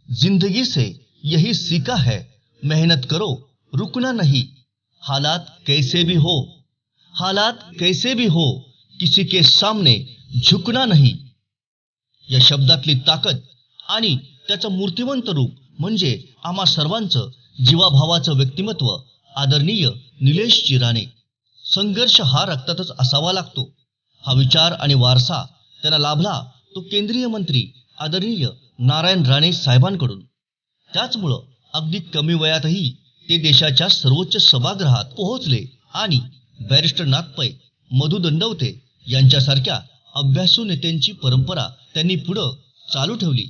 जिंदगी से यही सीखा है, मेहनत करो रुकना नहीं, हालात कैसे भी हो, हालात कैसे भी हो, किसी के सामने झुकना नहीं. या शब्दातली ताकद आणि त्याचं मूर्तिमंत रूप म्हणजे आम्हा सर्वांचं जीवाभावाचं व्यक्तिमत्व आदरणीय निलेशजी राणे. संघर्ष हा रक्तातच असावा लागतो. हा विचार आणि वारसा त्यांना लाभला तो केंद्रीय मंत्री आदरणीय नारायण राणे साहेबांकडून. त्याचमुळं अगदी कमी वयातही ते देशाच्या सर्वोच्च सभागृहात पोहोचले आणि बॅरिस्टर नाथपै, मधु दंडवते यांच्यासारख्या अभ्यासू नेत्यांची परंपरा त्यांनी पुढं चालू ठेवली.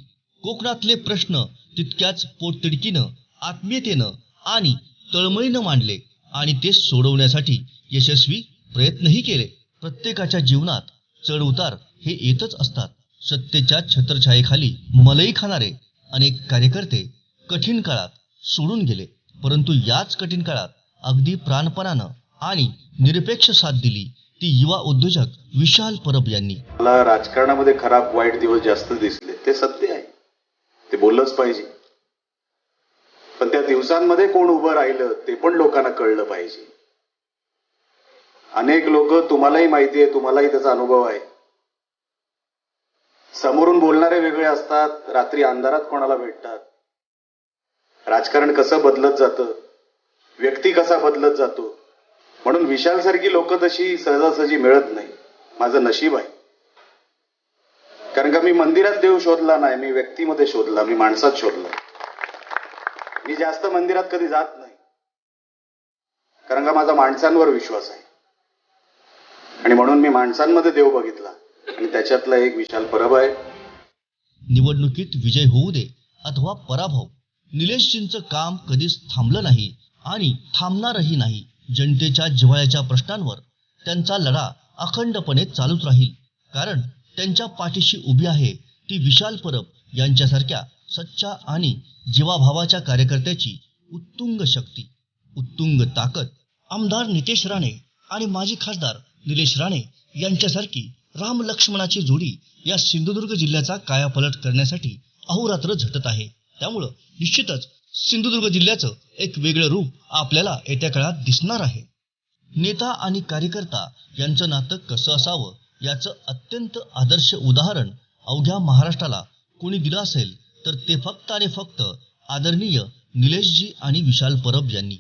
कोकणातले प्रश्न तितक्याच पोटतिडकीनं, आत्मीयतेनं आणि तळमळीनं मांडले आणि ते सोडवण्यासाठी यशस्वी प्रयत्नही केले. प्रत्येकाच्या जीवनात चढ उतार हे येतच असतात. सत्तेच्या छत्रछायेखाली मलई खाणारे अनेक कार्यकर्ते कठीण काळात सोडून गेले, परंतु याच कठीण काळात अगदी प्राणपणानं आणि निरपेक्ष साथ दिली ती युवा उद्योजक विशाल परब यांनी. मला राजकारणामध्ये खराब वाईट दिवस जास्त दिसले, ते सत्य आहे, ते बोललंच पाहिजे. पण त्या दिवसांमध्ये कोण उभं राहिलं ते पण लोकांना कळलं पाहिजे. अनेक लोक, तुम्हालाही माहिती आहे, तुम्हालाही त्याचा अनुभव आहे, समोरून बोलणारे वेगळे असतात, रात्री अंधारात कोणाला भेटतात. राजकारण कसं बदलत जातं, व्यक्ती कसा बदलत जातो. म्हणून विशाल सारखी लोक तशी सहजासहजी मिळत नाही. माझं नशीब आहे, कारण का मी मंदिरात देव शोधला नाही, मी व्यक्तीमध्ये शोधला, मी माणसात शोधला. मी जास्त मंदिरात कधी जात नाही, कारण का माझा माणसांवर विश्वास आहे. आणि म्हणून मी माणसांमध्ये देव बघितला आणि त्याच्यातला एक विशाल परब आहे. निवडणुकीत विजय होऊ दे अथवा पराभव, निलेशजींचं काम कधीच थांबलं नाही आणि थांबणारही नाही. जनतेच्या जिव्हाळ्याच्या प्रश्नांवर त्यांचा लढा अखंडपणे चालूच राहील, कारण त्यांच्या पाठीशी उभी आहे ती विशाल परब यांच्यासारख्या सच्चा आणि जीवाभावाच्या कार्यकर्त्याची उत्तुंग शक्ती, उत्तुंग ताकद. आमदार नितेश राणे आणि माजी खासदार निलेश राणे यांच्यासारखी राम लक्ष्मणाची जोडी या सिंधुदुर्ग जिल्ह्याचा कायापालट करण्यासाठी अहोरात्र झटत आहे. त्यामुळं निश्चितच सिंधुदुर्ग जिल्ह्याचं एक वेगळं रूप आपल्याला येत्या काळात दिसणार आहे. नेता आणि कार्यकर्ता यांचं नातं कसं असावं याचं अत्यंत आदर्श उदाहरण अवघ्या महाराष्ट्राला कोणी दिलं असेल तर ते फक्त आणि फक्त आदरणीय निलेशजी आणि विशाल परब यांनी.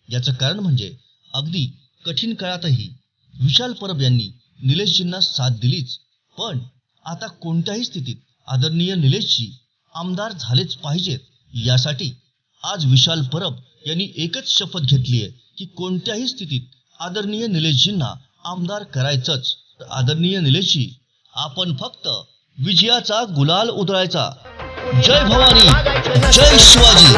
याचं कारण म्हणजे अगदी कठीण काळातही विशाल परब यांनी निलेशजींना साथ दिलीच. पण आता कोणत्याही स्थितीत आदरणीय निलेशजी आमदार झालेच पाहिजेत. यासाठी आज विशाल परब यांनी एकच शपथ घेतली आहे की कोणत्याही स्थितीत आदरणीय निलेशजींना आमदार करायचंच. आदरणीय निलेशजी, आपण फक्त विजयाचा गुलाल उधळायचा. जय भवानी, जय शिवाजी.